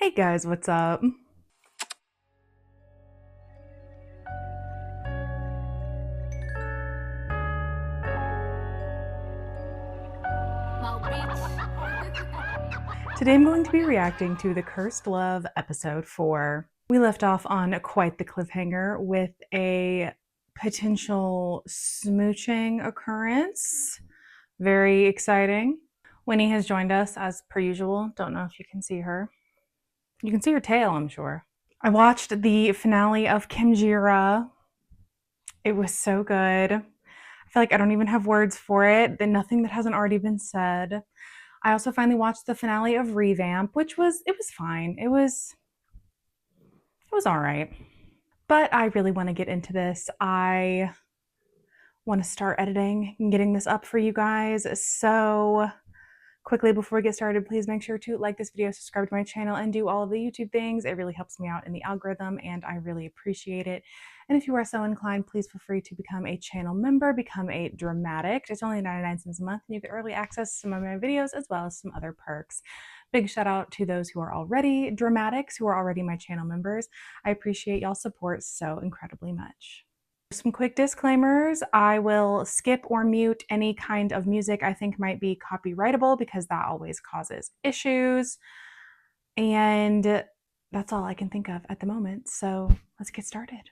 Hey guys, what's up? Today I'm going to be reacting to the Cursed Love episode 4. We left off on quite the cliffhanger with a potential smooching occurrence. Very exciting. Winnie has joined us as per usual. Don't know if you can see her. You can see her tail, I'm sure. I watched the finale of Kimjira. It was so good. I feel like I don't even have words for it. Nothing that hasn't already been said. I also finally watched the finale of Revamp, which was fine. It was all right. But I really want to get into this. I want to start editing and getting this up for you guys. So quickly before we get started, please make sure to like this video, subscribe to my channel, and do all of the YouTube things. It really helps me out in the algorithm, and I really appreciate it. And if you are so inclined, please feel free to become a channel member, become a dramatic. It's only 99 cents a month, and you get early access to some of my videos as well as some other perks. Big shout out to those who are already dramatics, who are already my channel members. I appreciate y'all's support so incredibly much. Some quick disclaimers. I will skip or mute any kind of music I think might be copyrightable because that always causes issues. And that's all I can think of at the moment. So let's get started.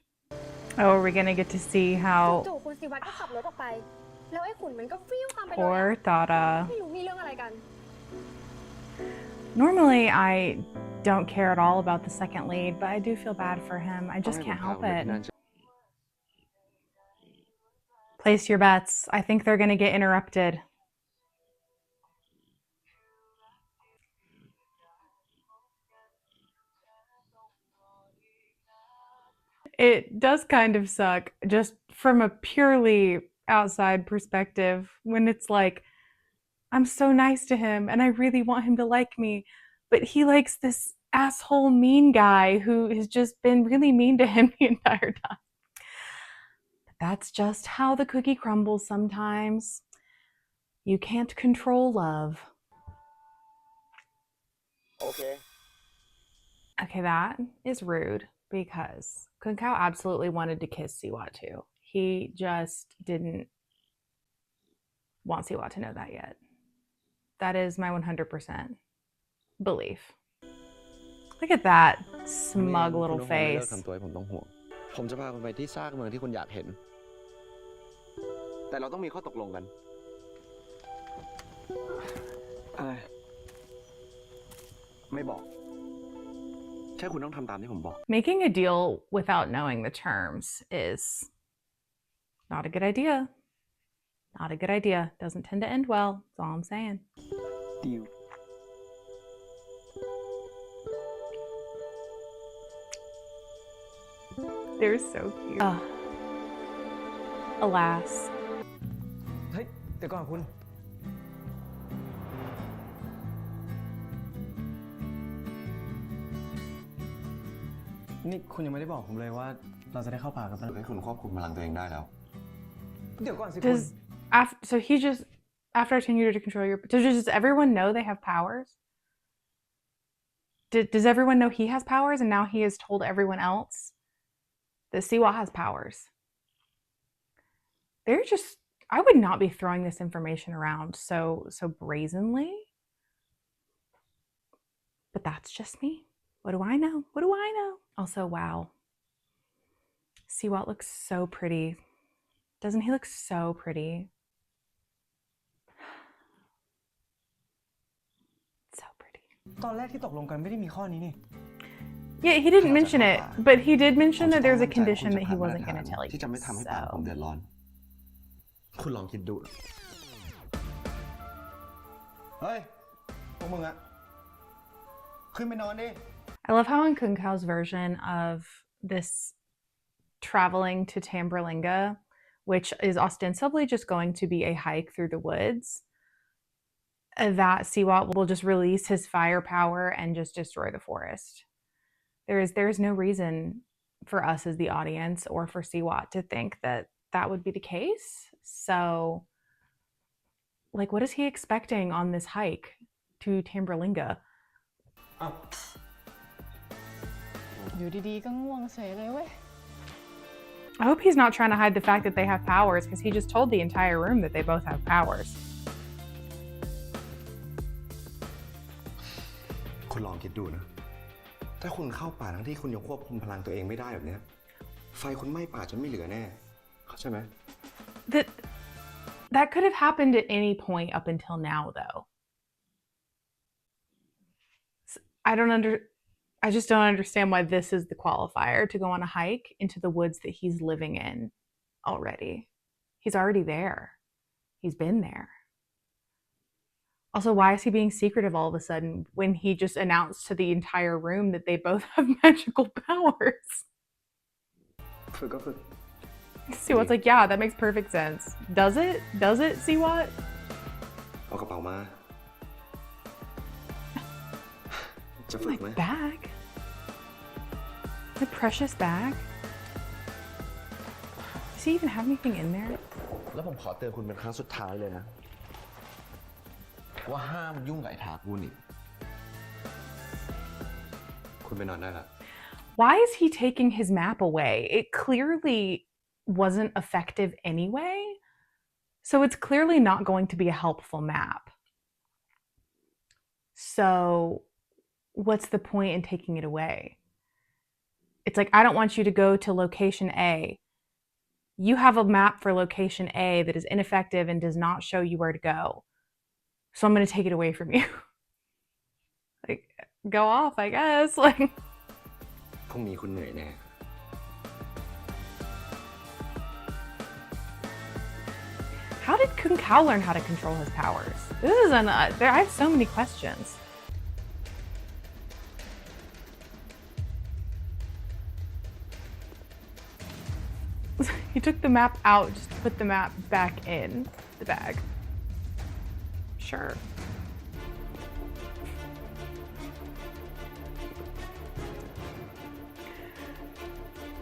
Oh, are we gonna get to see how poor Tata. Normally I don't care at all about the second lead, but I do feel bad for him. I just can't help it. Place your bets. I think they're gonna get interrupted. It does kind of suck just from a purely outside perspective when it's like, I'm so nice to him and I really want him to like me, but he likes this asshole mean guy who has just been really mean to him the entire time. But that's just how the cookie crumbles sometimes. You can't control love. Okay, that is rude because Kun Kao absolutely wanted to kiss Siwa too. He just didn't want Siwa to know that yet. That is my 100% belief. Look at that smug little face. ผมจะพาคุณไปที่ซากเมืองที่คุณอยากเห็นแต่เราต้องมีข้อตกลงกันอะไรไม่บอกแค่คุณต้องทำตามที่ผมบอก Making a deal without knowing the terms is not a good idea. Not a good idea. Doesn't tend to end well. That's all I'm saying. Deal. They're so cute. Alas. เฮ้ยเดี๋ยวก่อนคุณนี่คุณยังไม่ได้บอกผมเลยว่าเราจะได้เข้าป่ากันปะ ให้คุณควบคุมพลังตัวเองได้แล้ว เดี๋ยวก่อนสิคุณ So he just, after asking you to control your, does everyone know they have powers? Does everyone know he has powers and now he has told everyone else that Siwa has powers? They're just, I would not be throwing this information around so brazenly. But that's just me. What do I know? What do I know? Also, wow. Siwa looks so pretty. Doesn't he look so pretty? So pretty. ตอนแรกที่ตกลงกันไม่ได้มีข้อนี้นี่ Yeah, he didn't mention it, but he did mention that there's a condition that he wasn't going to tell you. ที่จะไม่ทำให้ป่าผมเดือดร้อนคุณลองคิดดูเฮ้ยพวกมึงอะขึ้นไปนอนดิ I love how in Kun Kao's version of this traveling to Tamberlinga, which is ostensibly just going to be a hike through the woods, that Siwa will just release his firepower and just destroy the forest. There is no reason for us as the audience or for Siwa to think that that would be the case. So, like, what is he expecting on this hike to Tamberlinga? อ้าว อยู่ดีๆก็ง่วงเฉยเลยเว้ย I hope he's not trying to hide the fact that they have powers, because he just told the entire room that they both have powers. คุณลองคิดดูนะ ถ้าคุณเข้าป่าทั้งที่คุณยังควบคุมพลังตัวเองไม่ได้แบบเนี้ยไฟคุณไหม้ป่าจนไม่เหลือแน่ เข้าใจไหม That could have happened at any point up until now, though. I just don't understand why this is the qualifier to go on a hike into the woods that he's living in already. He's already there. He's been there. Also, why is he being secretive all of a sudden when he just announced to the entire room that they both have magical powers? ฝึกก็ฝึก Siwat's like, yeah, that makes perfect sense. Does it? Does it, Siwat? เอากระเป๋ามา จะฝึ My กไหม bag? The precious bag? Does he even have anything in there? แล้วผมขอเตือนคุณเป็นครั้งสุดท้ายเลยนะ ว่าห้ามยุ่งกับไอ้ทากูนี่ คุณไปนอนได้ละ Why is he taking his map away? It clearly wasn't effective anyway. So it's clearly not going to be a helpful map. So what's the point in taking it away? It's like, I don't want you to go to location A. You have a map for location A that is ineffective and does not show you where to go. So I'm going to take it away from you. Like, go off, I guess. Like, พรุ่งนี้คุณเหนื่อยแน่ how did Kung Kao learn how to control his powers? This is I have so many questions. He took the map out just to put the map back in the bag. Sure.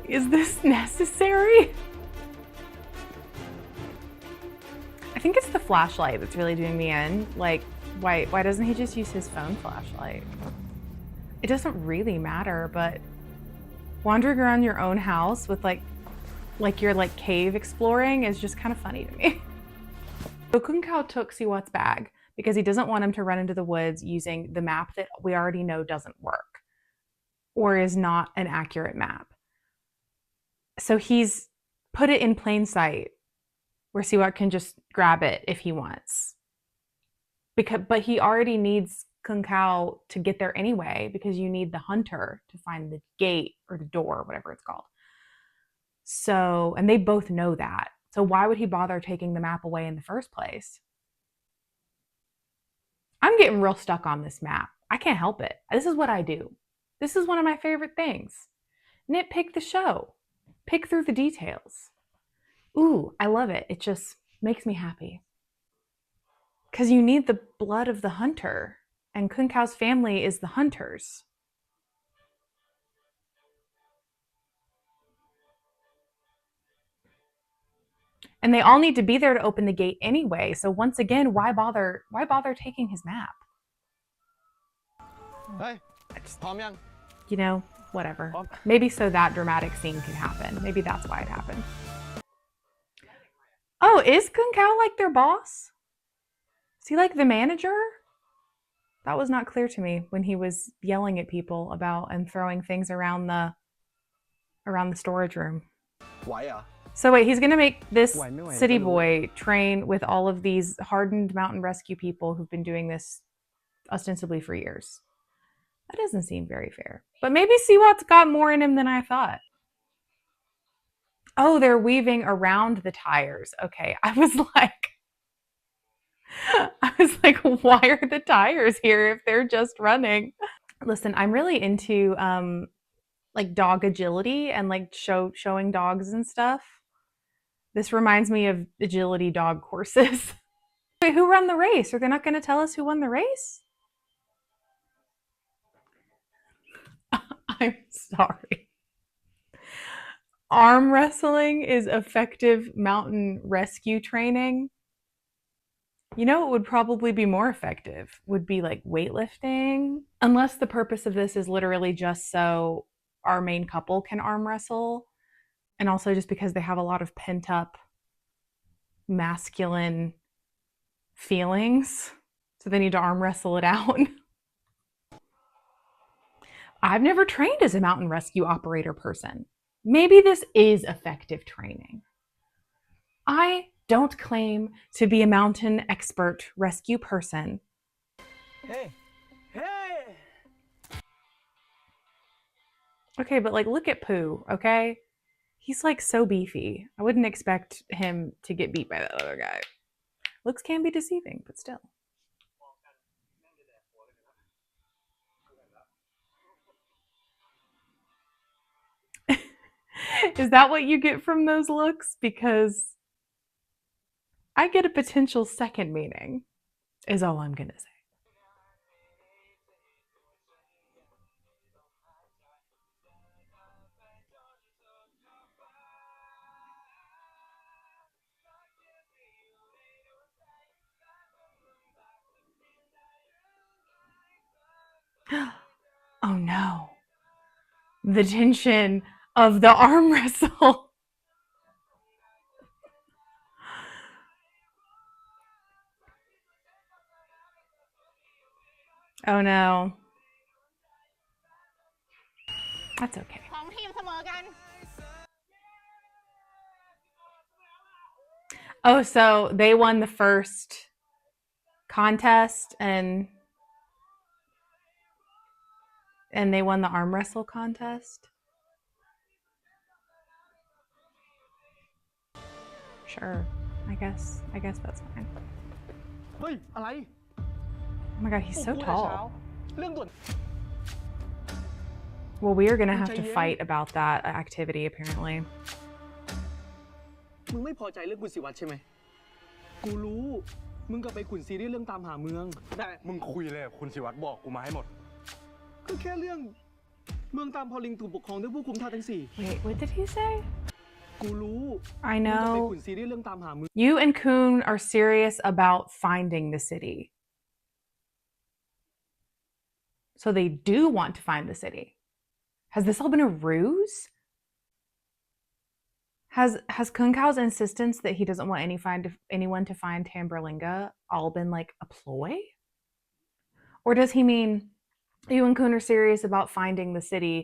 Is this necessary? I think it's the flashlight that's really doing me in. Like, why doesn't he just use his phone flashlight? It doesn't really matter, but wandering around your own house with like you're like cave exploring is just kind of funny to me. So Kung Kao took Siwat's bag because he doesn't want him to run into the woods using the map that we already know doesn't work or is not an accurate map. So he's put it in plain sight where Siwat can just grab it if he wants. But he already needs Kung Kao to get there anyway, because you need the hunter to find the gate or the door, whatever it's called. So, and they both know that. So why would he bother taking the map away in the first place? I'm getting real stuck on this map. I can't help it. This is what I do. This is one of my favorite things. Nitpick the show. Pick through the details. Ooh, I love it. It just makes me happy. Because you need the blood of the hunter, and Kung Kao's family is the hunters. And they all need to be there to open the gate anyway. So once again, why bother taking his map? เฮ้ย พร้อมยัง You know, whatever. Maybe so that dramatic scene can happen. Maybe that's why it happened. Oh, is Kung Kao like their boss? Is he like the manager? That was not clear to me when he was yelling at people about and throwing things around the storage room. ไหวเหรอ So wait, he's gonna make this Why, no, I city don't know. boy train with all of these hardened mountain rescue people who've been doing this ostensibly for years. That doesn't seem very fair. But maybe Siwat's got more in him than I thought. Oh, they're weaving around the tires. Okay, I was like, why are the tires here if they're just running? Listen, I'm really into like dog agility and like showing dogs and stuff. This reminds me of agility dog courses. Wait, who won the race? Are they not going to tell us who won the race? I'm sorry. Arm wrestling is effective mountain rescue training. You know, it would probably be more effective, would be like weightlifting. Unless the purpose of this is literally just so our main couple can arm wrestle, and also just because they have a lot of pent up masculine feelings, so they need to arm wrestle it out. I've never trained as a mountain rescue operator person. Maybe this is effective training. I don't claim to be a mountain expert rescue person. Hey! Hey! Okay, but like, look at Pooh, okay? He's like so beefy. I wouldn't expect him to get beat by that other guy. Looks can be deceiving, but still. Is that what you get from those looks? Because I get a potential second meaning, is all I'm gonna say. Oh no. The tension of the arm wrestle. Oh no. That's okay. ของทีมเสมอกัน Oh, so they won the first contest and they won the arm wrestle contest? Sure. I guess that's fine. เฮ้ย อะไร Oh my god, he's so ปลุกกูแต่เช้า tall. เรื่องด่วน Well, we are gonna have to fight about that activity apparently. มึงไม่พอใจเรื่องคุณศิวัตรใช่ไหม กูรู้ มึงก็ไปขุนซีรีส์เรื่องตามหาเมือง แต่ มึงคุยเลยกับคุณศิวัตรบอกกูมาให้หมด ก็แค่เรื่อง เมืองตามพอลิงถูกปกครองด้วยผู้คุมท่าทั้งสี่ Wait, what did he say? กูรู้ I มึงก็ไป know ขุนซีรีส์เรื่องตามหาเมือง you and Kun are serious about finding the city. So they do want to find the city. Has this all been a ruse? Has Kun Kao's insistence that he doesn't want anyone to find Tamberlinga all been like a ploy? Or does he mean you and Kun are serious about finding the city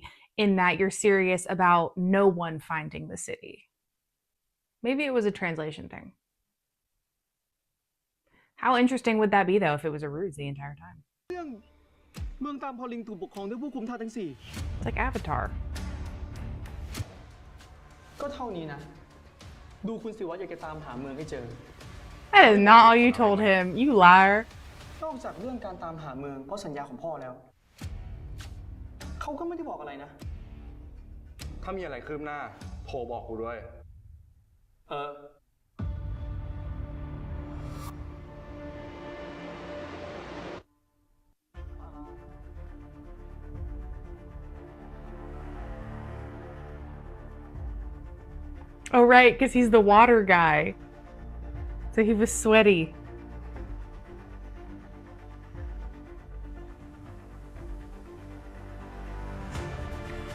in that you're serious about no one finding the city? Maybe it was a translation thing. How interesting would that be though if it was a ruse the entire time? เรื่อง เมืองตามพอลิงถูกปกครองด้วยผู้คุมท่าทั้งสี่ It's like Avatar. ก็เท่านี้นะ ดูคุณศิวัตรอยากจะตามหาเมืองให้เจอ That is not all you told him, you liar. นอกจากเรื่องการตามหาเมืองเพราะสัญญาของพ่อแล้ว เขาก็ไม่ได้บอกอะไรนะ ถ้ามีอะไรคืบหน้า โทรบอกกูด้วย เออ Oh, right, because he's the water guy. So he was sweaty.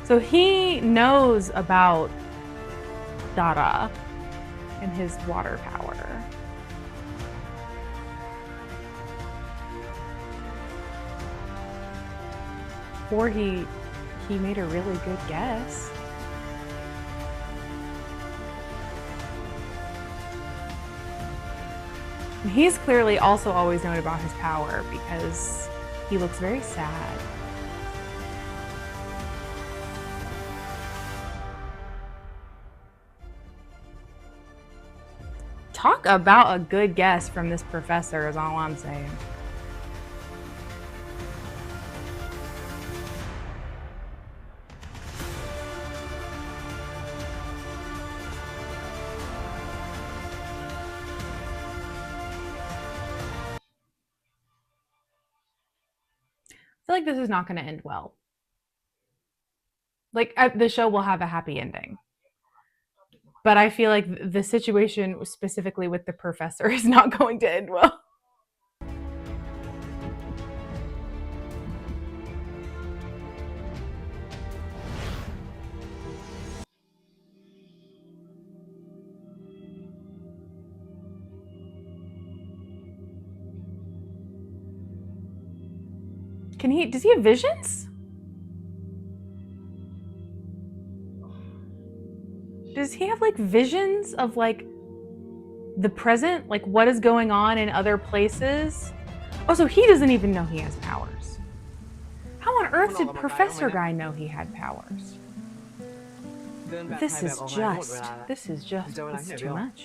So he knows about Dara and his water power. Or he made a really good guess. And he's clearly also always known about his power because he looks very sad. Talk about a good guess from this professor is all I'm saying. I feel like this is not going to end well. Like, the show will have a happy ending. But I feel like the situation specifically with the professor is not going to end well. does he have visions? Does he have like visions of like the present? Like what is going on in other places? Oh, so he doesn't even know he has powers. How on earth did Professor Guy know he had powers? This is too much.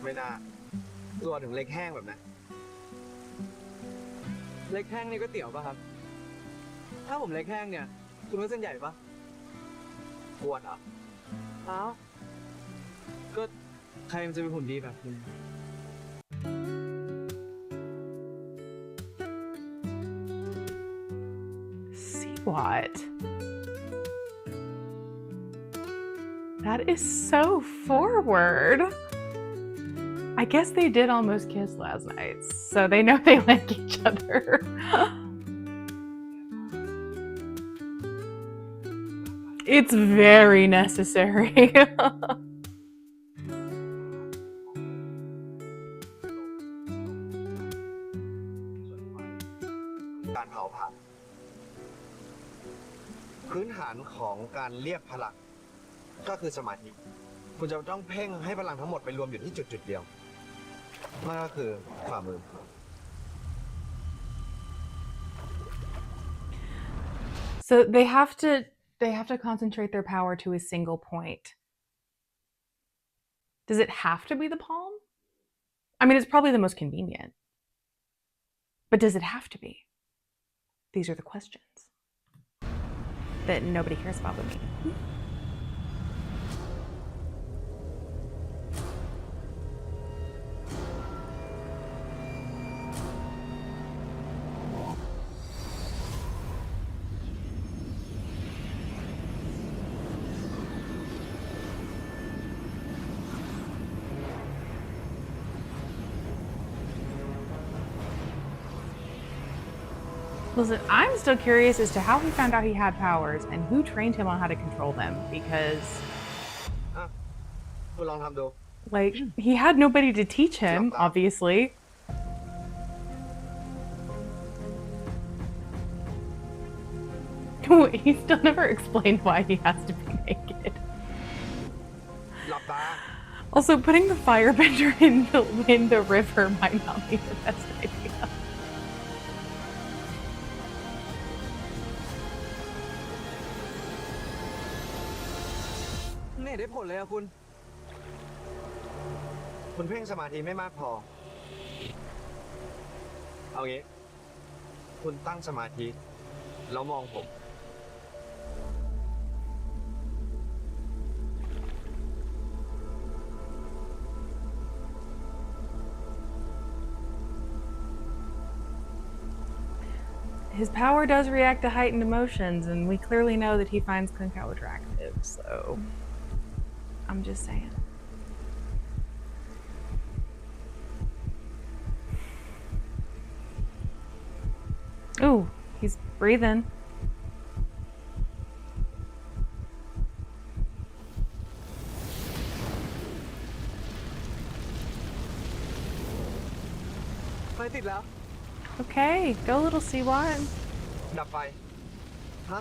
ไม่น่าตัวถึงเล็กแห้งแบบนั้นเล็กแห้งนี่ก๋วยเตี๋ยวป่ะครับถ้าผมเล็กแห้งเนี่ยคุณว่าเส้นใหญ่ป่ะปวดอ่ะอ้าวก็ใครมันจะเป็นหุ่นดีแบบคุณ See what? That is so forward. I guess they did almost kiss last night, so they know they like each other. It's very necessary. การเผาผลาญพื้นฐานของการเรียกพลังก็คือสมาธิคุณจะต้องเพ่งให้พลังทั้งหมดไปรวมอยู่ที่จุดเดียวนั่นก็คือฝ่ามือ So they have to concentrate their power to a single point. Does it have to be the palm? I mean, it's probably the most convenient. But does it have to be? These are the questions that nobody cares about but me. Listen, I'm still curious as to how he found out he had powers and who trained him on how to control them because, คุณลองทำดู like, he had nobody to teach him, obviously. He still never explained why he has to be naked. หลับตา Also, putting the firebender in the river might not be the best idea. ไม่ได้ผลเลยอะคุณ คุณเพ่งสมาธิไม่มากพอ เอางี้ คุณตั้งสมาธิแล้วมองผม His power does react to heightened emotions, and we clearly know that he finds Kunkao attractive, so I'm just saying. Ooh, he's breathing. Okay, go little Seawat. ดับไฟ ฮะ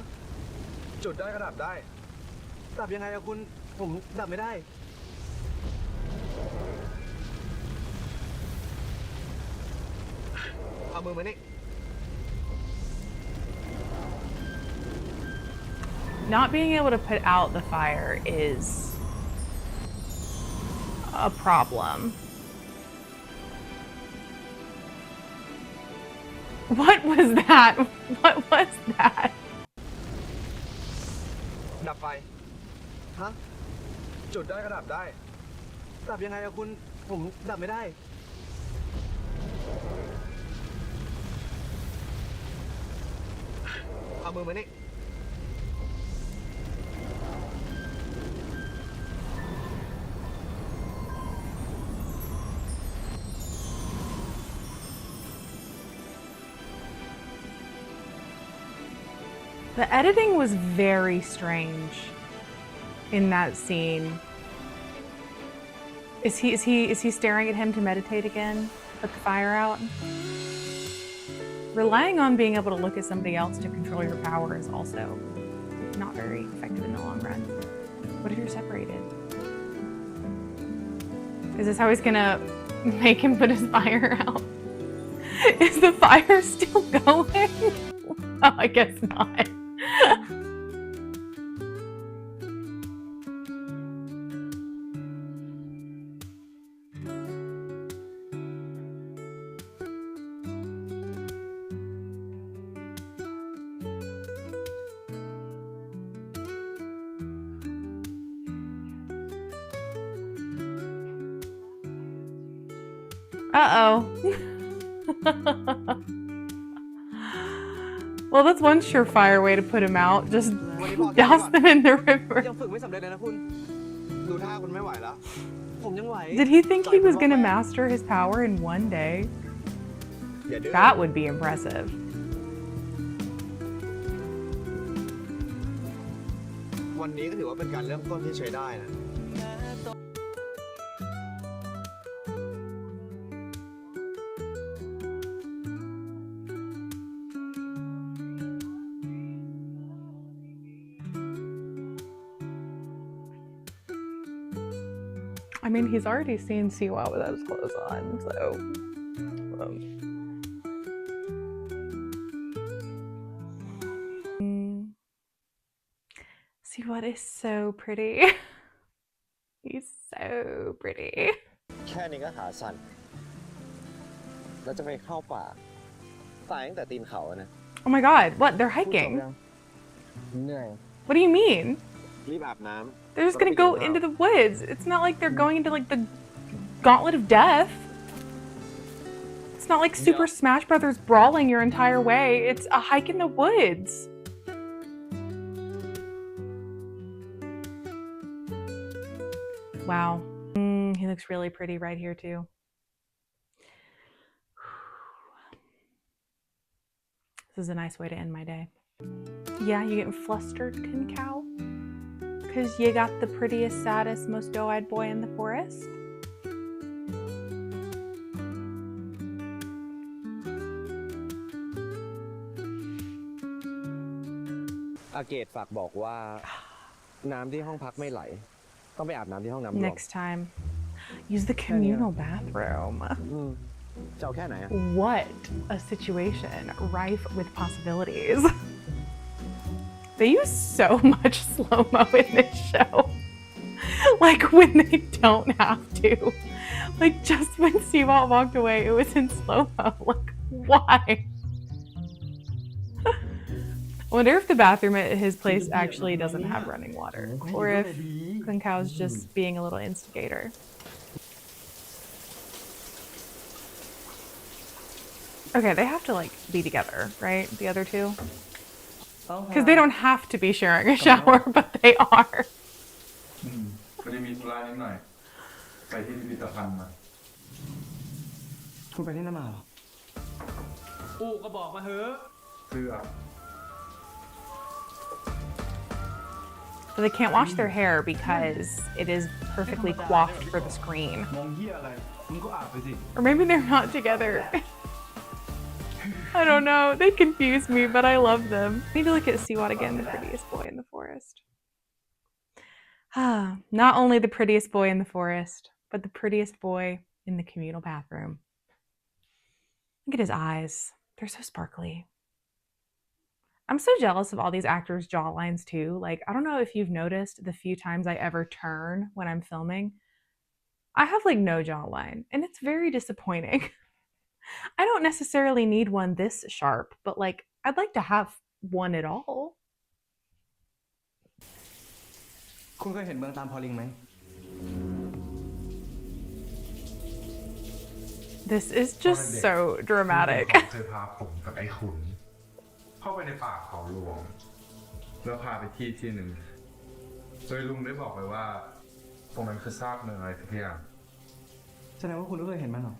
จุดได้ก็ดับได้ ดับยังไงอะคุณ ผมดับไม่ได้ เอามือมานี่ Not being able to put out the fire is a problem. What was that? What was that? ดับไฟ ฮะ จุดได้ก็ดับได้ ดับยังไงอะคุณ ผมดับไม่ได้ เอามือมานี่ The editing was very strange in that scene. Is he staring at him to meditate again? Put the fire out? relying on being able to look at somebody else to control your power is also not very effective in the long run. What if you're separated? Is this how he's gonna make him put his fire out? Is the fire still going? Oh, I guess not. Uh-oh. Well, that's one surefire way to put him out. Just douse them in the river. ยังฝึกไม่สำเร็จเลยนะคุณ ดูท่าคุณไม่ไหวแล้ว ผมยังไหว Did he think he was gonna master his power in one day? อย่าดื้อ That would be impressive. วันนี้ก็ถือว่าเป็นการเริ่มต้นที่ใช้ได้นะ I mean, he's already seen Siwa without his clothes on, so... Siwa is so pretty. He's so pretty. แค่นี้ก็ขาสั่น แล้วจะไปเข้าป่าตายตั้งแต่ตีนเขาอะนะ Oh my god, what? They're hiking? เหนื่อย What do you mean? รีบอาบน้ำ They're just gonna go into the woods. It's not like they're going into like the gauntlet of death. It's not like Super Smash Brothers brawling your entire way. It's a hike in the woods. Wow. He looks really pretty right here too. This is a nice way to end my day. Yeah, you getting flustered, Kin Cow? Because you got the prettiest, saddest, most doe-eyed boy in the forest? อาเกตฝากบอกว่า น้ำที่ห้องพักไม่ไหล ต้องไปอาบน้ำที่ห้องน้ำรวม Next time, use the communal bathroom. จะเอาแค่ไหนอะ What a situation rife with possibilities. They use so much slow-mo in this show. Like when they don't have to. Like just when Siwa walked away, it was in slow-mo. Like, why? I wonder if the bathroom at his place actually doesn't have running water. Or if Kun Kao's just being a little instigator. Okay, they have to like be together, right? The other two? Because they don't have to be sharing a shower, but they are. พอดีมีธุระนิดหน่อย ไปที่พิพิธภัณฑ์มา คุณไปที่นั่นมาเหรอ อู้ก็บอกมาเถอะ เสื้อ But they can't wash their hair because it is perfectly coiffed for the screen. มองเหี้ยอะไร มึงก็อาบไปสิ Or maybe they're not together. I don't know. They confuse me, but I love them. I need to look at Siwat again, the prettiest boy in the forest. Not only the prettiest boy in the forest, but the prettiest boy in the communal bathroom. Look at his eyes. They're so sparkly. I'm so jealous of all these actors' jawlines too. Like, I don't know if you've noticed the few times I ever turn when I'm filming. I have like no jawline, and it's very disappointing. I don't necessarily need one this sharp, but like, I'd like to have one at all. คุณเคยเห็นเมืองตามพอลิงไหม This is just so dramatic. เคยพาผมกับไอ้ขุน เข้าไปในป่าเขาหลวง แล้วพาไปที่หนึ่ง โดยลุงได้บอกไปว่า ตรงนั้นคือซากเมืองอะไรสักอย่าง แสดงว่าคุณก็เคยเห็นมันเหรอ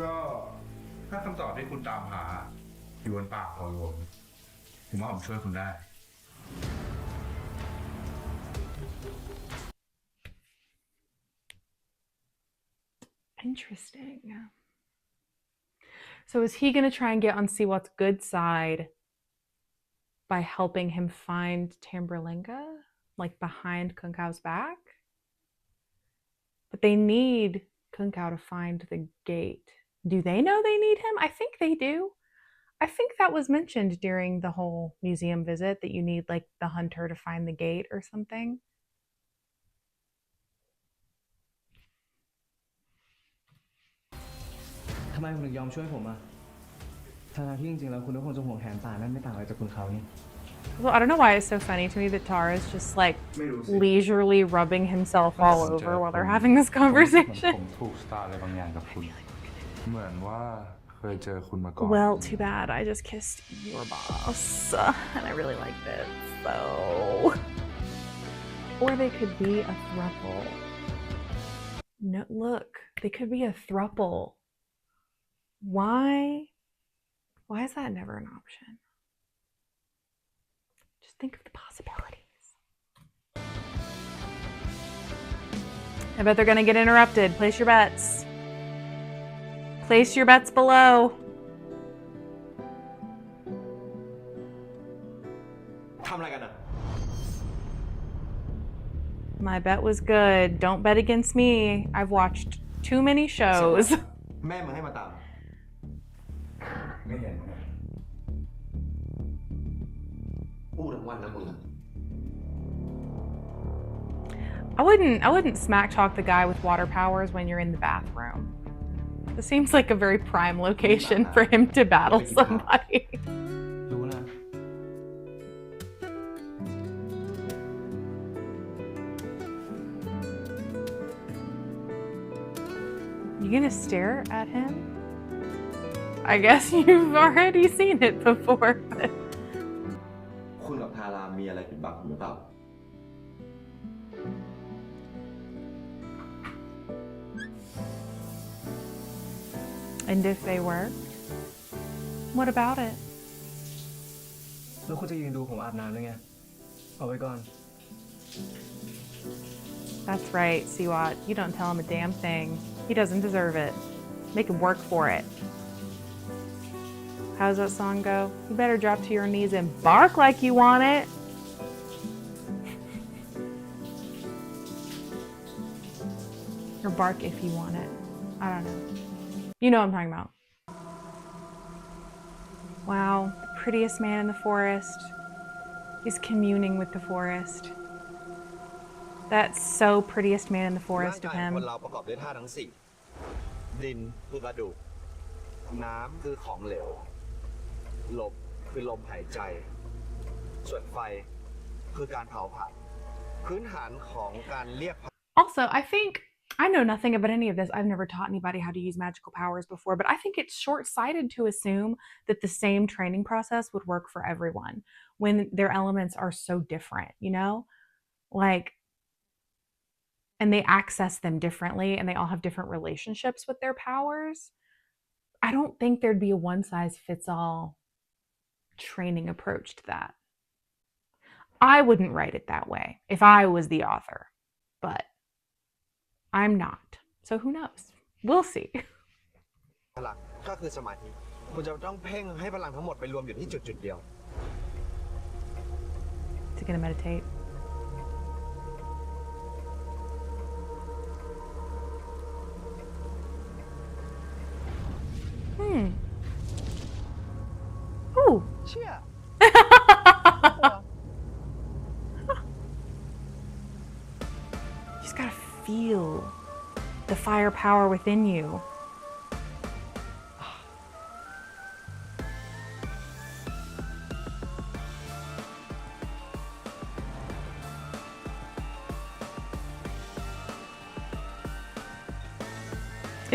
ก็ถ้าคำตอบที่คุณตามหาอยู่บนป่าเขาหลวง ผมว่าผมช่วยคุณได้ Interesting. So is he going to try and get on Siwat's good side by helping him find Tamberlinga, like behind Kung Kao's back? But they need Kung Kao to find the gate. Do they know they need him? I think they do. I think that was mentioned during the whole museum visit, that you need like the hunter to find the gate or something. ทำไมคุณถึงยอมช่วยผมอ่ะทั้งที่จริงๆแล้วคุณก็คงจะห่วงแหนป่านั่นไม่ต่างอะไรจากคุณเขานี่ Well, I don't know why it's so funny to me that Tara is just like leisurely rubbing himself all over while they're having this ผม conversation. ถูกสตาร์อะไรบางอย่างกับคุณ เหมือนว่าเคยเจอคุณมาก่อน Well, too bad. I just kissed your boss, and I really liked it. So, or they could be a throuple. No, look, they could be a throuple. Why is that never an option? Just think of the possibilities. I bet they're gonna get interrupted. Place your bets. Place your bets below. My bet was good. Don't bet against me. I've watched too many shows. แม่มึงให้มาตาม ไม่เห็น อู้ทั้งวันนะมึง I wouldn't smack talk the guy with water powers when you're in the bathroom. This seems like a very prime location for him to battle somebody. รู้นะ You gonna stare at him? I guess you've already seen it before. But... คุณกับทารามีอะไรปิดบังผมหรือเปล่า And if they were, what about it? แล้วคุณจะยืนดูผมอาบน้ำได้ไงเอาไว้ก่อน That's right, Siwat. You don't tell him a damn thing. He doesn't deserve it. Make him work for it. How's that song go? You better drop to your knees and bark like you want it. Or bark if you want it. I don't know. You know what I'm talking about. Wow, the prettiest man in the forest. He's communing with the forest. That's so prettiest man in the ร่าง forest กา of ยของ him. คนเราประกอบด้วยธาตุทั้ง 4 ดินคือกระดูก น้ำคือของเหลว ลมคือลมหายใจ ส่วนไฟคือการเผาผลาญพื้นฐานของการเรียก Also, I think I know nothing about any of this. I've never taught anybody how to use magical powers before, but I think it's short-sighted to assume that the same training process would work for everyone when their elements are so different, you know? Like, and they access them differently and they all have different relationships with their powers. I don't think there'd be a one-size-fits-all training approach to that. I wouldn't write it that way if I was the author, but I'm not. So who knows? We'll see. พลังก็คือสมาธิ คุณจะต้องเพ่งให้พลังทั้งหมดไปรวมอยู่ที่จุดๆเดียว Is he gonna meditate? Ooh. เชี่ย You just gotta feel the firepower within you.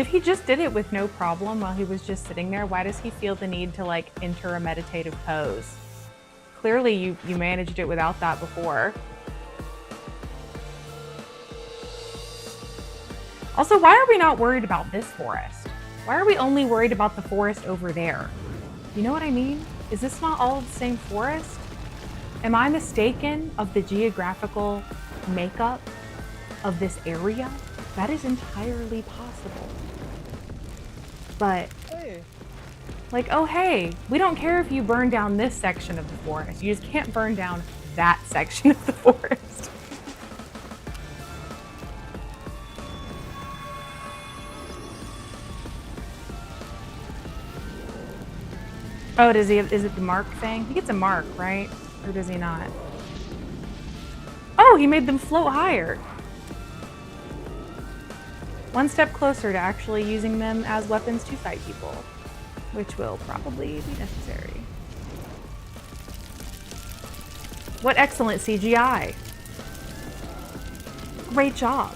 If he just did it with no problem while he was just sitting there, why does he feel the need to like enter a meditative pose? Clearly you managed it without that before. Also, why are we not worried about this forest? Why are we only worried about the forest over there? You know what I mean? Is this not all the same forest? Am I mistaken of the geographical makeup of this area? That is entirely possible. But เฮ้ย Like, oh, hey, we don't care if you burn down this section of the forest. You just can't burn down that section of the forest. Oh, is it the mark thing? He gets a mark, right? Or does he not? Oh, he made them float higher. One step closer to actually using them as weapons to fight people, which will probably be necessary. What excellent CGI. Great job.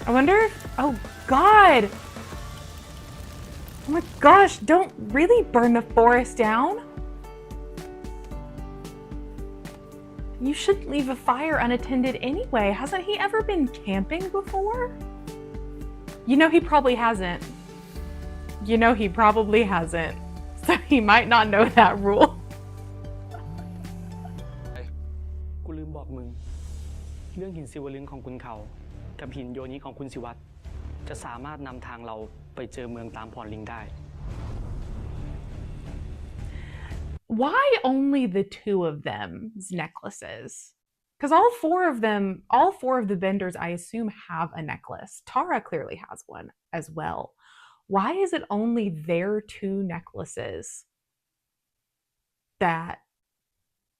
I wonder if, oh God. Oh my gosh, don't really burn the forest down. You shouldn't leave a fire unattended anyway. Hasn't he ever been camping before? You know he probably hasn't. You know he probably hasn't. So he might not know that rule. กูลืมบอกมึง เรื่องหินศิวลึงของคุณเขากับหินโยนิของคุณศิวัตรจะสามารถนำทางเราไปเจอเมืองตามพรลิงได้ Why only the two of them's necklaces? Because all four of the vendors, I assume, have a necklace. Tara clearly has one as well. Why is it only their two necklaces that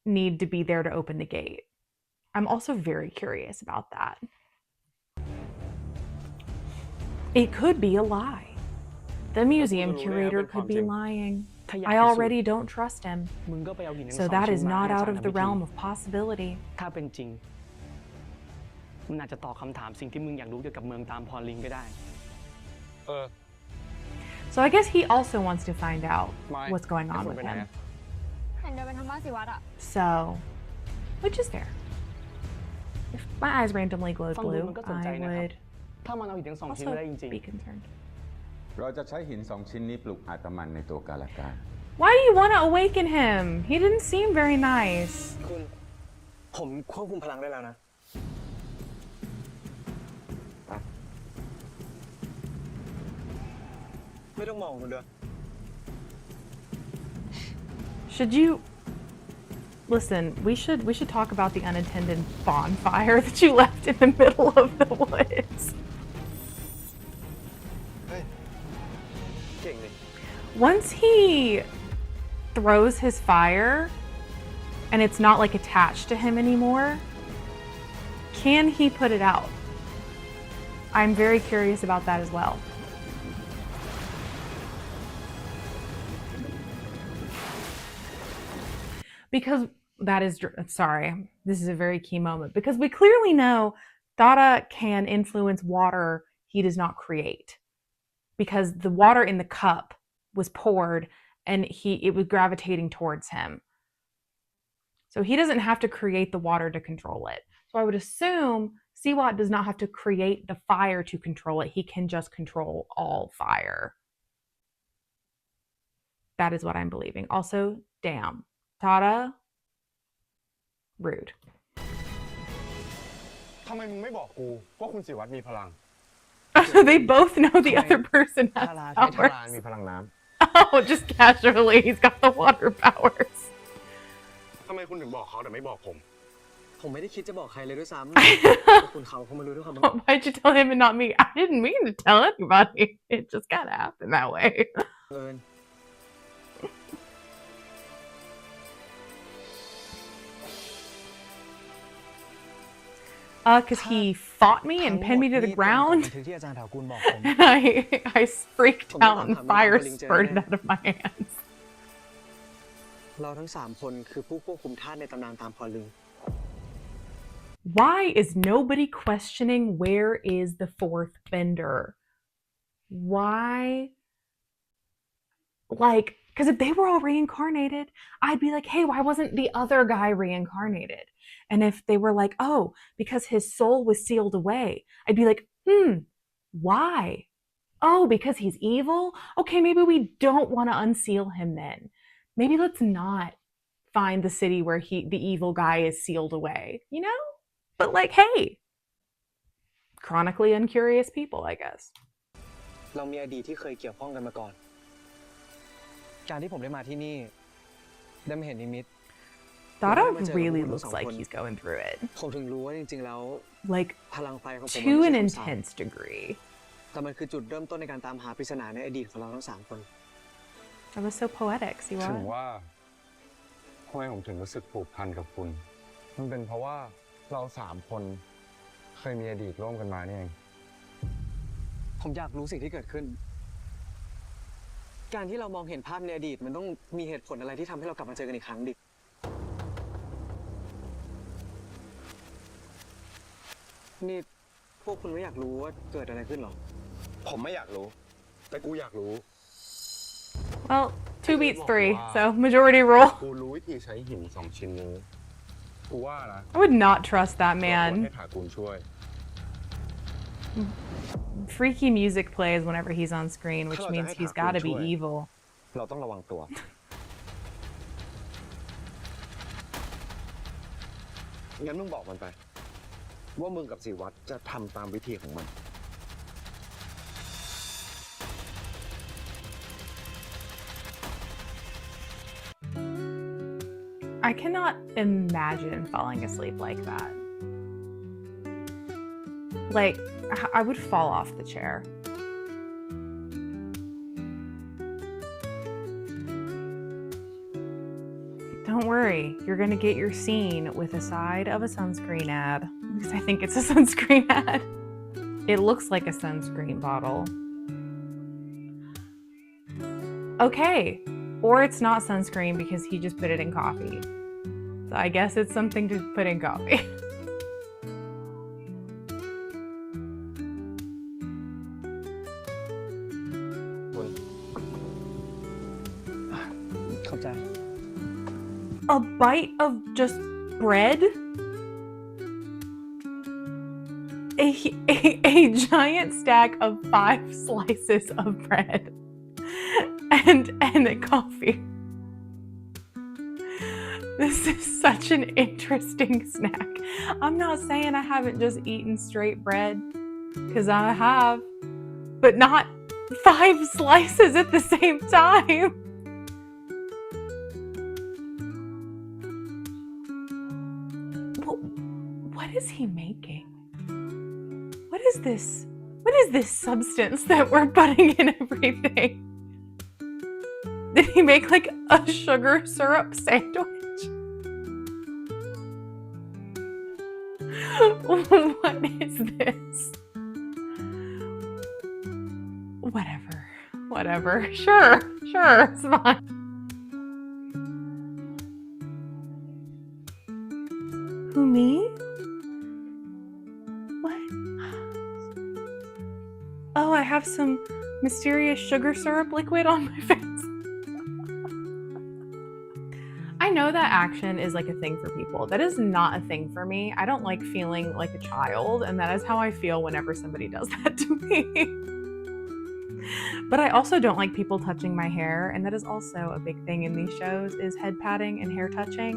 need to be there to open the gate? I'm also very curious about that. It could be a lie. The museum curator could be lying. I already don't trust him. มึงก็ไปเอาหินทั้ง So สอง that ชิ้ is นมา not ให้อา out จาร of ย์ the ทำพิธี realm of possibility. ถ้าเป็นจริงมันอาจจะตอบคำถามสิ่งที่มึงอยากรู้เกี่ยวกับเมืองตามพรลิงก็ได้ So I guess he also wants to find out what's going on with him. เห็นเดินไปทางบ้านศิวัตรอะ So, which is fair. If my eyes randomly glowed ฟังดู blue, มันก็สนใจ I นะครับ would ถ้ามันเอาหินทั้งสองชิ้น also ไม่ได้จริง be concerned. เราจะใช้หินสองชิ้นนี้ปลุกอาตมันในตัวกาลการ Why do you want to awaken him? He didn't seem very nice. คุณผมควบคุมพลังได้แล้วนะ ไม่ต้องมองคุณเด้อ Should you listen? We should talk about the unattended bonfire that you left in the middle of the woods. เก่งเลย Once he throws his fire and it's not like attached to him anymore, can he put it out? I'm very curious about that as well. Because that is, sorry, this is a very key moment, because we clearly know Dada can influence water he does not create, because the water in the cup was poured and it was gravitating towards him. So he doesn't have to create the water to control it. So I would assume Siwat does not have to create the fire to control it. He can just control all fire. That is what I'm believing. Also, damn. Tada, rude. ทำไมมึงไม่บอกกูว่าคุณศิวัตรมีพลัง They both know the other person ทา has ราใช้ทาราน powers. มีพลังน้ Oh, just casually, he's got the water powers. ำทำไมคุณถึงบอกเขาแต่ไม่บอกผม ผมไม่ได้คิดจะบอกใครเลยด้วยซ้ำ แต่คุณเขามารู้ด้วยความบังเอิญ Why'd you tell him and not me? I didn't mean to tell anybody. It just kind of happened that way. 'Cause he fought me and pinned me to the ground. บันทึกที่อาจารย์ถากุลบอกผม And I freaked out and fire spurted out of my hands. เราทั้ง3คนคือผู้ควบคุมธาตุในตำนานตามพรลิง Why is nobody questioning where is the fourth bender? Why? Like, because if they were all reincarnated, I'd be like, hey, why wasn't the other guy reincarnated? And if they were like, oh, because his soul was sealed away, I'd be like, why? Oh, because he's evil? Okay, maybe we don't want to unseal him then. Maybe let's not find the city where the evil guy is sealed away, you know? But like, hey, chronically uncurious people, I guess. เรามีอดีตที่เคยเกี่ยวข้องกันมาก่อน การที่ผมได้มาที่นี่ได้มาเห็นนิมิต Dada really looks like he's going through it. ผมถึงรู้ว่าจริงๆแล้ว Like, พลังไฟของผม to an มันไม่ใช่คำสาป intense degree. แต่มันคือจุดเริ่มต้นในการตามหาปริศนาในอดีตของเราทั้ง3 คน That was so poetic, ถึง Siwa. ว่าทำไมผมถึงรู้สึกผูกพันกับคุณ มันเป็นเพราะว่าเรา3 คนเคยมีอดีตร่วมกันมานี่เอง ผมอยากรู้สิ่งที่เกิดขึ้น การที่เรามองเห็นภาพในอดีตมันต้องมีเหตุผลอะไรที่ทำให้เรากลับมาเจอกันอีกครั้งดิ นี่พวกคุณไม่อยากรู้ว่าเกิดอะไรขึ้นหรอ ผมไม่อยากรู้ แต่กูอยากรู้ Well, 2 beats 3, so majority rule. กูรู้วิธีใช้หิน2 ชิ้นนี้ กูว่านะ I would not trust that ควร man. ให้ถากูลช่วย Freaky music plays whenever he's on screen, which Hello, means Dad. he's got to be Enjoy. evil. เราต้องระวังตัว งั้นมึงบอกมันไป ว่ามึงกับศิวัตรจะทำตามวิธีของมัน I cannot imagine falling asleep like that. Like, I would fall off the chair. Don't worry, you're gonna get your scene with a side of a sunscreen ad. At least I think it's a sunscreen ad. It looks like a sunscreen bottle. Okay, or it's not sunscreen because he just put it in coffee. So I guess it's something to put in coffee. เข้าใจ A bite of just bread? A giant stack of 5 slices of bread and a coffee. This is such an interesting snack. I'm not saying I haven't just eaten straight bread, because I have, but not 5 slices at the same time. What is he making? What is this? What is this substance that we're putting in everything? Did he make like a sugar syrup sandwich? What is this? Whatever. Sure, it's fine. Who, me? What? Oh, I have some mysterious sugar syrup liquid on my face. I know that action is like a thing for people. That is not a thing for me. I don't like feeling like a child, and that is how I feel whenever somebody does that to me. But I also don't like people touching my hair, and that is also a big thing in these shows, is head patting and hair touching.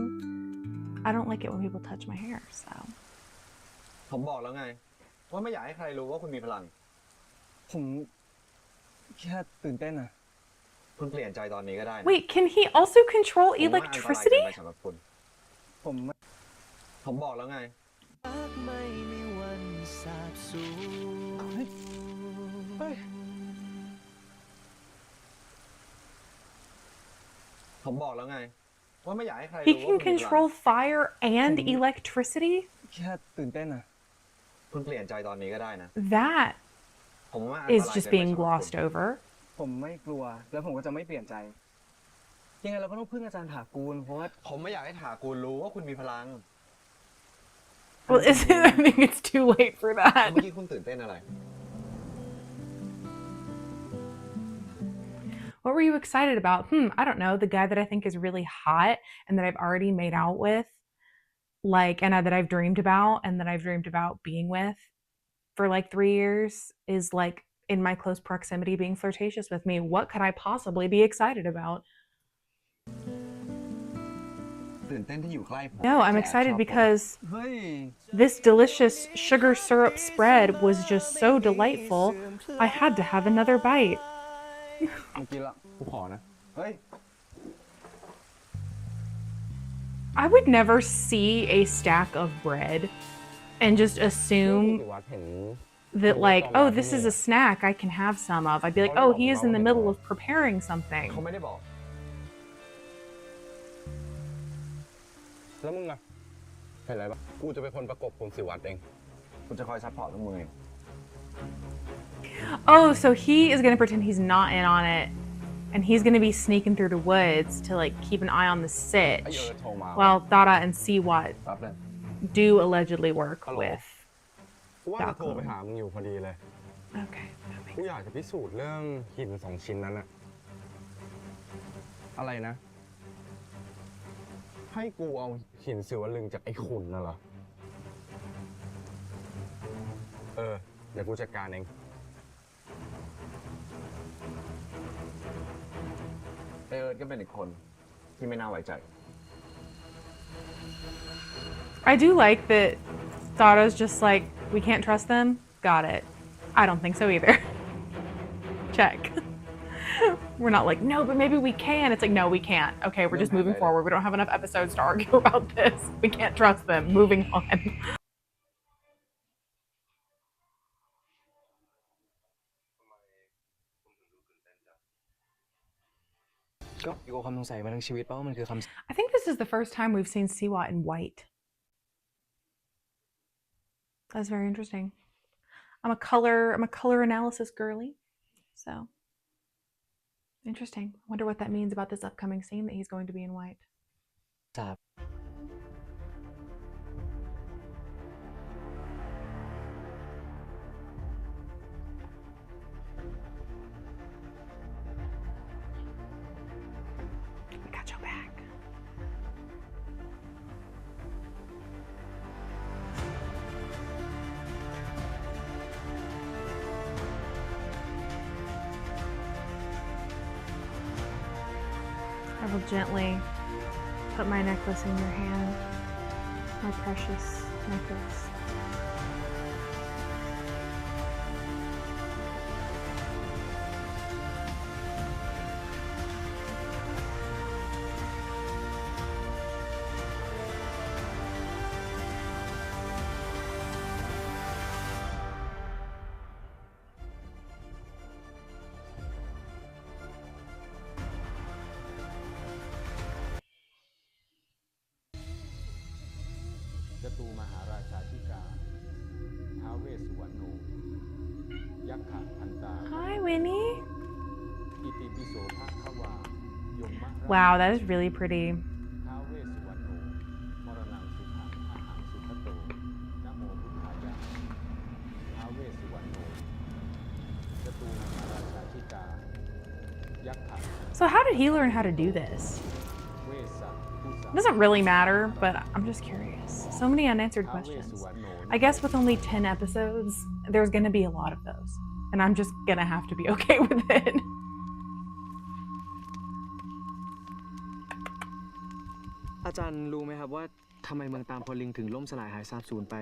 I don't like it when people touch my hair, so. ผมบอกแล้วไง ว่าไม่อยากให้ใครรู้ว่าคุณมีพลัง ผมแค่ตื่นเต้นอะ คุณเปลี่ยนใจตอนนี้ก็ได้นะ Wait, can he also control ผมว่าอันตรายเกิน electricity? ไปสำหรับคุณ ผมบอกแล้วไง ผมบอกแล้วไง ว่าไม่อยากให้ใคร He รู้ว่า can คุณมีพลัง control fire and electricity? แค่ตื่นเต้นอะ คุณเปลี่ยนใจตอนนี้ก็ได้นะ That ผมว่าอันตราย is เกิน just ไป being สำหรับคุณ glossed over. ผมไม่กลัว แล้วผมก็จะไม่เปลี่ยนใจ ยังไงเราก็ต้องพึ่งอาจารย์ถากูล เพราะว่า ผมไม่อยากให้ถากูลรู้ว่าคุณมีพลัง Well, I think it's too late for that. เมื่อกี้คุณตื่นเต้นอะไร What were you excited about? I don't know. The guy that I think is really hot and that I've already made out with, like, and that I've dreamed about and that I've dreamed about being with for like 3 years is like in my close proximity being flirtatious with me. What could I possibly be excited about? ตื่นเต้นที่อยู่ใกล้ผม No, I'm excited because เฮ้ย this delicious sugar syrup spread was just so delightful. I had to have another bite. เมื่อกี้ละกูขอนะ เฮ้ย I would never see a stack of bread and just สิ assume วัตรเห็น that, like, oh, this is a snack I can have some of. I'd be like, oh, he is in the middle of preparing เขา something. ไม่ได้บอก แล้วมึงอะเห็นอะไรปะกูจะเป็นคนประกบคุณสิวัตรเอง กูจะคอยซัพพอร์ตทุกมือเอง Oh, so he is gonna pretend he's not in on it, and he's gonna be sneaking through the woods to, like, keep an eye on the ไอ้เอ sitch อโทรมา while Dada and Siwat รับเลย do allegedly work Hello. with. กูว่าจะโทรไปหามึงอยู่พอดีเลย Okay, that makes กูอยากจะพิสูจน์เรื่องหิน2 ชิ้นนั้นอะอะไรนะ ให้กูเอาหินศิวลึงจากไอ้ขุนน่ะเหรอ เดี๋ยวกูจัดการเอง เอิร์ธก็เป็นอีกคนที่ไม่น่าไว้ใจ I do like that Dada's just like, we can't trust them? Got it. I don't think so either. Check. We're not like, no, but maybe we can. It's like, no, we can't. Okay, we're just moving forward. We don't have enough episodes to argue about this. We can't trust them. Moving on. ก็อยู่กับความสงสัยมาทั้งชีวิตเพราะว่ามันคือคำ I think this is the first time we've seen Siwa in white. That's very interesting. I'm a color analysis girly. So interesting. I wonder what that means about this upcoming scene that he's going to be in white. สาบ We got your back. I will gently put my necklace in your hand, my precious necklace. Hi, Winnie. Wow, that is really pretty. So how did he learn how to do this? It doesn't really matter, but I'm just curious. So many unanswered questions. I guess with only 10 episodes, there's gonna be a lot of those. And I'm just gonna have to be okay with it. อาจารย์รู้ไหมครับว่าทำไมเมืองตามพอลิงถึงล่มสลายหายสาบสูญไป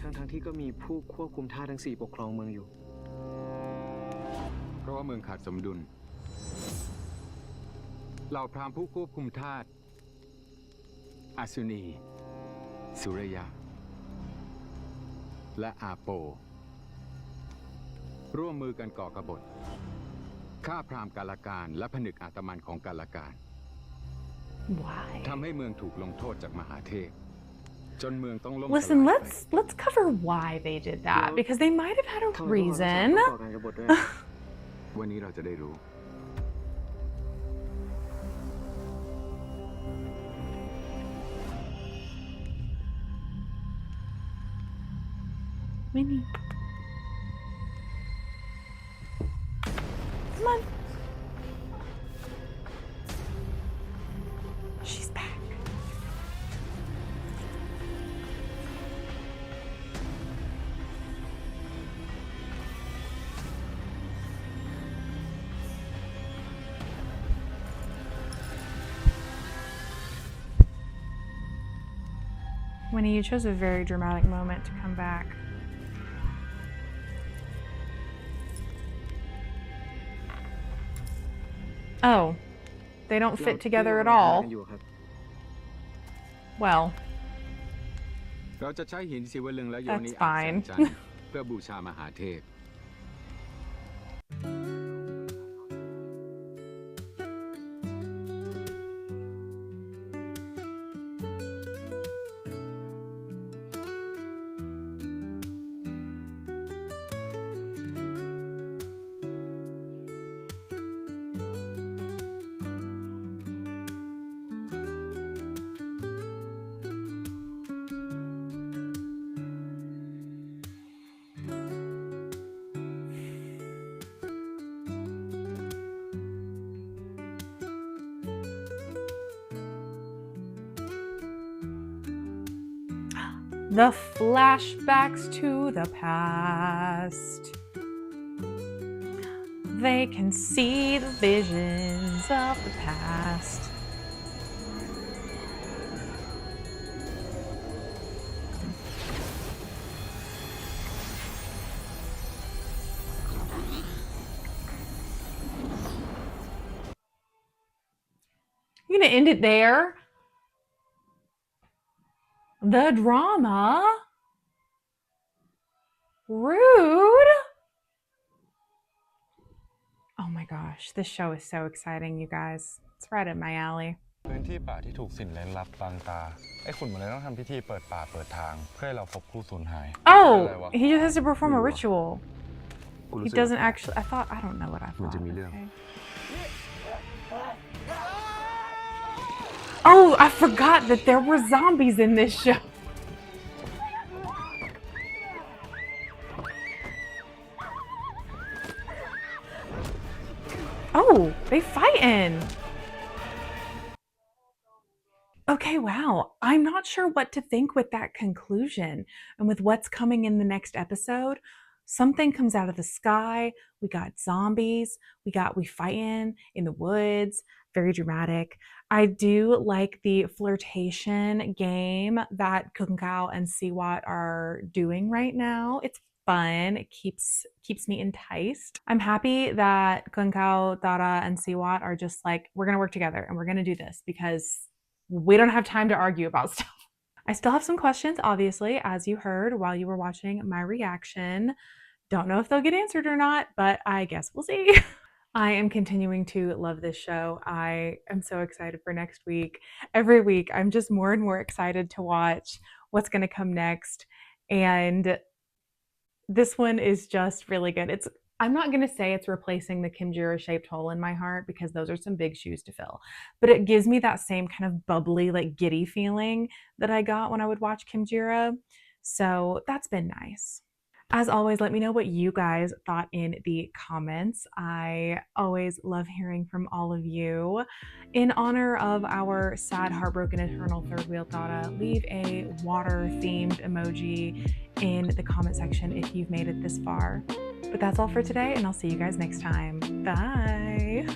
ทั้งที่ก็มีผู้ควบคุมท่าทั้ง4ปกครองเมืองอยู่ เพราะว่าเมืองขาดสมดุล เหล่าพราหมณ์ผู้ควบคุมทาสอาสุนี สุริยะ และอาโป ร่วมมือกันก่อกบฏฆ่าพราหมณ์กาลการและผนึกอาตมันของกาลการ Why? ทำให้เมืองถูกลงโทษจากมหาเทพ จนเมืองต้องล่ม Listen, สลายไป let's cover why they did that because they might have had a ทำไมพวกเราต้อง reason. ก่อการกบฏด้วย วันนี้เราจะได้รู้ Minnie. Come on. She's back. Winnie, you chose a very dramatic moment to come back. Oh, they don't fit together at all. Well, เราจะใช้หินศิวลึงและโยนิ That's อัศ fine. จันทร์เพื่อบูชามหาเทพ The flashbacks to the past. They can see the visions of the past. You're gonna end it there? The drama? Rude? Oh my gosh, this show is so exciting, you guys. It's right up my alley. พื้นที่ป่าที่ถูกสิ่งลี้ลับบังตาไอ้ขุนมันเลยต้องทำพิธีเปิดป่าเปิดทางเพื่อให้เราพบผู้สูญหาย Oh, he just has to perform a ritual. He doesn't actually. I don't know what I thought. Okay. Oh, I forgot that there were zombies in this show. Oh, they fighting. Okay, wow. I'm not sure what to think with that conclusion and with what's coming in the next episode. Something comes out of the sky. We got zombies. We fighting in the woods. Very dramatic. I do like the flirtation game that Kung Kao and Siwat are doing right now. It's fun. It keeps me enticed. I'm happy that Kung Kao, Dara, and Siwat are just like, we're gonna work together and we're gonna do this because we don't have time to argue about stuff. I still have some questions, obviously, as you heard while you were watching my reaction. Don't know if they'll get answered or not, but I guess we'll see. I am continuing to love this show. I am so excited for next week. Every week, I'm just more and more excited to watch what's going to come next. And this one is just really good. I'm not going to say it's replacing the Kim Jira shaped hole in my heart because those are some big shoes to fill. But it gives me that same kind of bubbly, like giddy feeling that I got when I would watch Kim Jira. So that's been nice. As always, let me know what you guys thought in the comments. I always love hearing from all of you. In honor of our sad, heartbroken, eternal third wheel Dada, leave a water-themed emoji in the comment section if you've made it this far. But that's all for today, and I'll see you guys next time. Bye!